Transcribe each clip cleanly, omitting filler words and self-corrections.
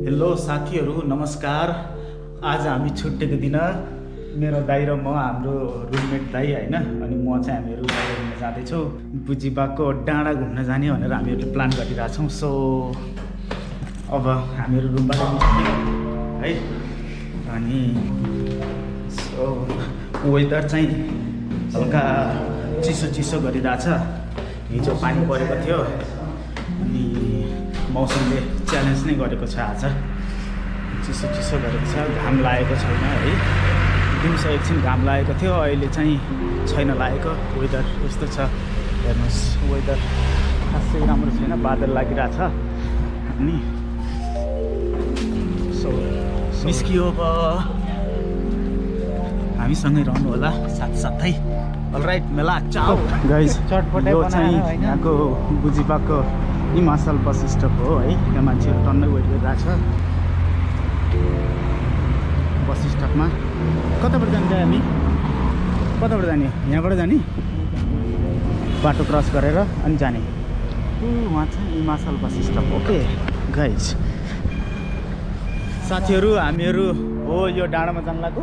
Hello साथीहरू नमस्कार। आज हामी छुट्टेको दिन मेरो दाइ र म हाम्रो रुममेट दाइ होइन अनि म चाहिँ हामीहरू बाहिर घुम्न जाँदैछौँ। बुजिबाको डाँडा घुम्न जाने भनेर हामीहरूले प्लान गरिरहेछौँ। सो अब हामीहरू रुमबाट निस्क्यौँ है। अनि सो वेदर चाहिँ हल्का चिसो चिसो गरिरहेछ। हिजो पानी परेको थियो अनि मौसमले च्यालेन्ज नै गरेको छ। आज चिसो चिसो गरेको छ, घाम लागेको छैन है। दिउँसो एकछिन घाम लागेको थियो, अहिले चाहिँ छैन लागेको। वेदर यस्तो छ, हेर्नुहोस् वेदर खासै राम्रो छैन, बादल लागिरहेछ। अनि सो निस्कियो अब, हामीसँगै रहनु होला साथसाथै। अलराइट मेला चाउ गाइज। यो चाहिँ यहाँको बुजिबाको हिमाचल बस स्टप हो है। त्यहाँ मान्छेहरू टन्नै वेट गरिरहेछ बस स्टपमा। कताबाट जाने हामी? कताबाट जाने? यहाँबाट जाने, बाटो क्रस गरेर अनि जाने। उहाँ चाहिँ हिमाचल बस स्टप। ओके गाइज साथीहरू, हामीहरू हो यो डाँडामा जानु लाग्यो।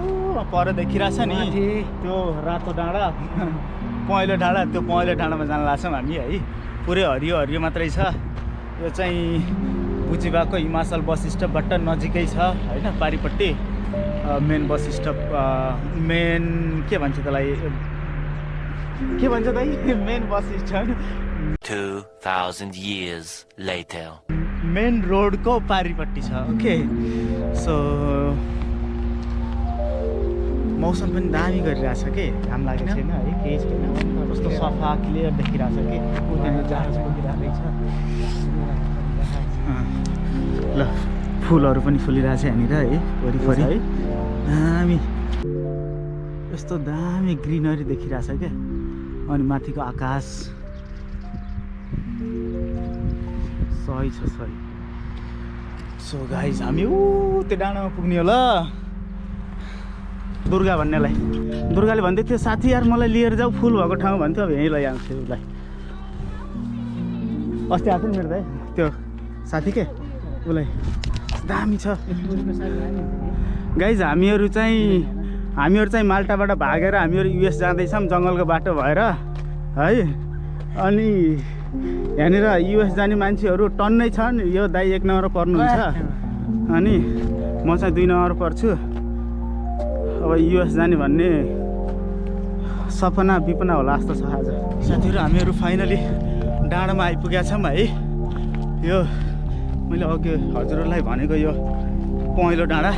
पर देखिरहेछ नि त्यो रातो डाँडा, पहेँलो डाँडा। त्यो पहेँलो डाँडामा जानु लाग्छौँ हामी है। पुरै हरियो हरियो मात्रै छ। यो चाहिँ बुजिबाको हिमाचल बस स्टपबाट नजिकै छ होइन, पारिपट्टि मेन बस स्टप। मेन के भन्छ त्यसलाई, के भन्छ दाइ? Main bus stop 2000 years later main रोडको पारिपट्टि छ। ओके सो मौसम पनि दामी गरिरहेछ के, घाम लागेको छैन है, केही छैन। कस्तो सफा क्लियर देखिरहेछ कि त्यहाँनिर जहाज पुगिरहेको छ। ल फुलहरू पनि फुलिरहेछ यहाँनिर है, वरिपरि है। दामी यस्तो दामी ग्रिनरी देखिरहेछ क्या। अनि माथिको आकाश सही छ, सही। सो गाइज हामी त्यो डाँडामा पुग्ने होला। दुर्गा भन्नेलाई दुर्गाले भन्दै थियो, साथी यार मलाई लिएर जाऊ फुल भएको ठाउँ भन्थ्यो। अब यहीँ लैजान्छु उसलाई। अस्ति आएको नि मेरो दाइ त्यो साथी के, उसलाई दामी छ गाइज। हामीहरू चाहिँ माल्टाबाट भागेर हामीहरू युएस जाँदैछौँ जङ्गलको बाटो भएर है। अनि यहाँनिर युएस जाने मान्छेहरू टन्नै छन्। यो दाइ 1 नम्बर पर्नुहुन्छ अनि म चाहिँ 2 नम्बर पर्छु। अब युएस जाने भन्ने सपना विपना होला जस्तो छ आज। साथीहरू हामीहरू फाइनली डाँडामा आइपुगेका छौँ है। यो मैले अघि हजुरहरूलाई भनेको यो पहेँलो डाँडा।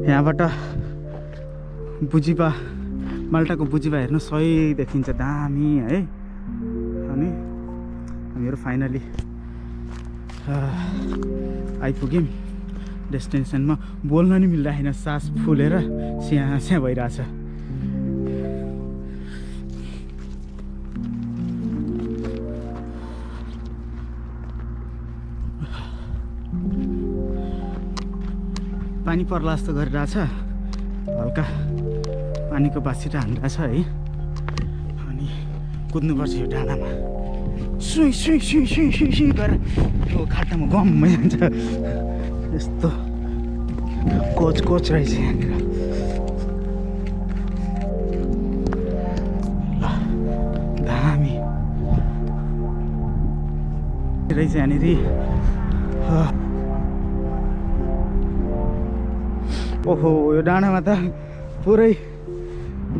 यहाँबाट बुजिबा, माल्टाको बुजिबा हेर्नु सही देखिन्छ, दामी है। अनि हामीहरू फाइनली आइपुग्यौँ डेस्टिनेसनमा। बोल्न नि मिल्दैन, सास फुलेर स्याहाँ स्याहाँ भइरहेछ। पानी पर्ला जस्तो गरिरहेछ, हल्का पानीको बासिटा हान्रहेछ है। अनि कुद्नुपर्छ यो डाँडामा, सुई सुई सुई सुई सुई सुई गरेर यो खाटामा गम्मै जान्छ। यस्तो कोच कोच रहेछ यहाँनिर। ल दामी रहेछ यहाँनिर। ओहो यो डाँडामा त पुरै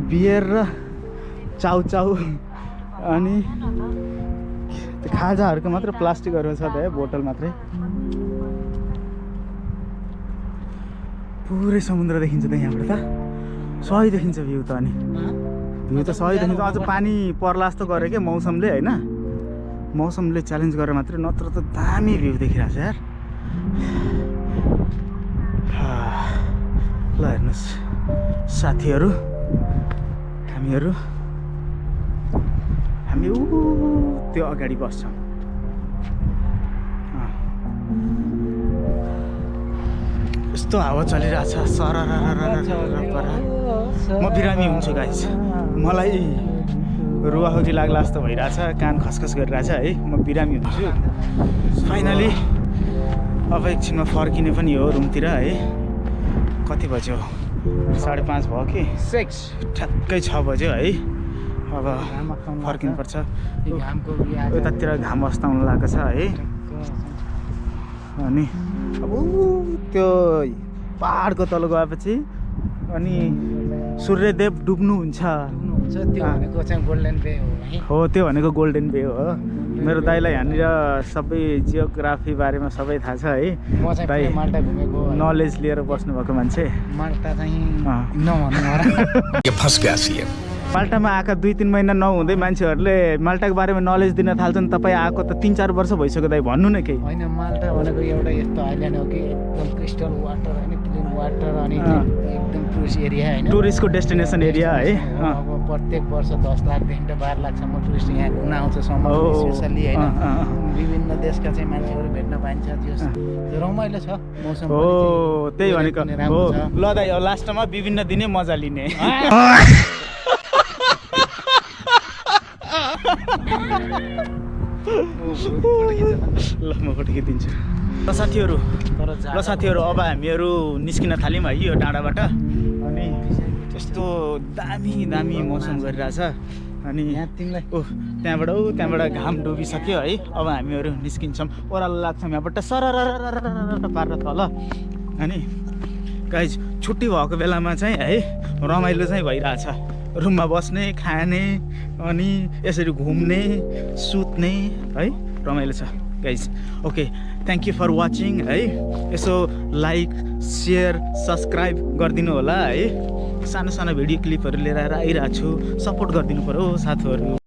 बियर र चाउचाउ अनि त्यो खाजाहरूको मात्र प्लास्टिकहरू छ त है, बोतल मात्रै। पुरै समुद्र देखिन्छ त यहाँबाट त, सही देखिन्छ भ्यू त। अनि भ्यू त सही देखिन्छ। अझ पानी पर्ला जस्तो गऱ्यो क्या मौसमले होइन, मौसमले च्यालेन्ज गरेर मात्रै, नत्र त दामी भ्यू देखिरहेछ यार। ल हेर्नुहोस् साथीहरू, हामी त्यो अगाडि बस्छौँ। यस्तो हावा चलिरहेछ सरर। म बिरामी हुन्छु गाइस, मलाई रुवाखोकी लाग्ला जस्तो भइरहेछ, कान खसखस गरिरहेछ है। म बिरामी हुन्छु। फाइनली अब एकछिनमा फर्किने पनि हो रुमतिर है। कति बज्यो? 5:30 भयो कि 6 ठ्याक्कै 6 बज्यो है। अब फर्किनुपर्छ। यतातिर घाम अस्ताउनु लागेको छ है। अनि अब त्यो पहाडको तल गएपछि अनि सूर्यदेव डुब्नुहुन्छ। त्यो भनेको चाहिँ गोल्डन बे हो है। हो त्यो भनेको गोल्डन बे हो। मेरो दाइलाई यहाँनिर सबै जियोग्राफी बारेमा सबै थाहा छ है। म चाहिँ दाइ माल्टा घुमेको नलेज लिएर बस्नुभएको मान्छे। माल्टा चाहिँ नभन्नु ये फंस गया सी माल्टामा आएका 2-3 महिना नहुँदै मान्छेहरूले माल्टाको बारेमा नलेज दिन थाल्छन्। तपाईँ आएको त 3-4 वर्ष भइसक्यो दाइ, भन्नु न केही। होइन माल्टा भनेको एउटा यस्तो आइल्यान्ड हो कि एकदम क्रिस्टल वाटर होइन, क्लिन वाटर अनि एकदम टुरिस्ट एरिया होइन, टुरिस्टको डेस्टिनेसन एरिया है। अब प्रत्येक वर्ष 10 लाखदेखि 12 लाखसम्म टुरिस्ट यहाँ घुम्न आउँछ समर स्पेसली होइन। विभिन्न देशका चाहिँ मान्छेहरू भेट्न पाइन्छ। त्यो रमाइलो छ मौसम। हो त्यही भनेको हो। ल दाइ लास्टमा विभिन्न दिने मजा लिने। ल म फोटो खिचिदिन्छु। ल साथीहरू अब हामीहरू निस्किन थाल्यौँ है यो डाँडाबाट। अनि यस्तो दामी मौसम गरिरहेछ। अनि त्यहाँबाट घाम डुबिसक्यो है। अब हामीहरू निस्किन्छौँ। ओह्रालो लाग्छौँ यहाँबाट सरर पारेर तल। अनि गाइज छुट्टी भएको बेलामा चाहिँ है रमाइलो चाहिँ भइरहेछ। रुममा बस्ने, खाने अनि यसरी घुम्ने, सुत्ने है, रमाइलो छ guys. Okay thank you for watching है। यसो लाइक सेयर सब्सक्राइब गरिदिनु होला है। सानो सानो भिडियो क्लिपहरू लिएर आइरहेको छु। सपोर्ट गरिदिनु पऱ्यो साथीहरू।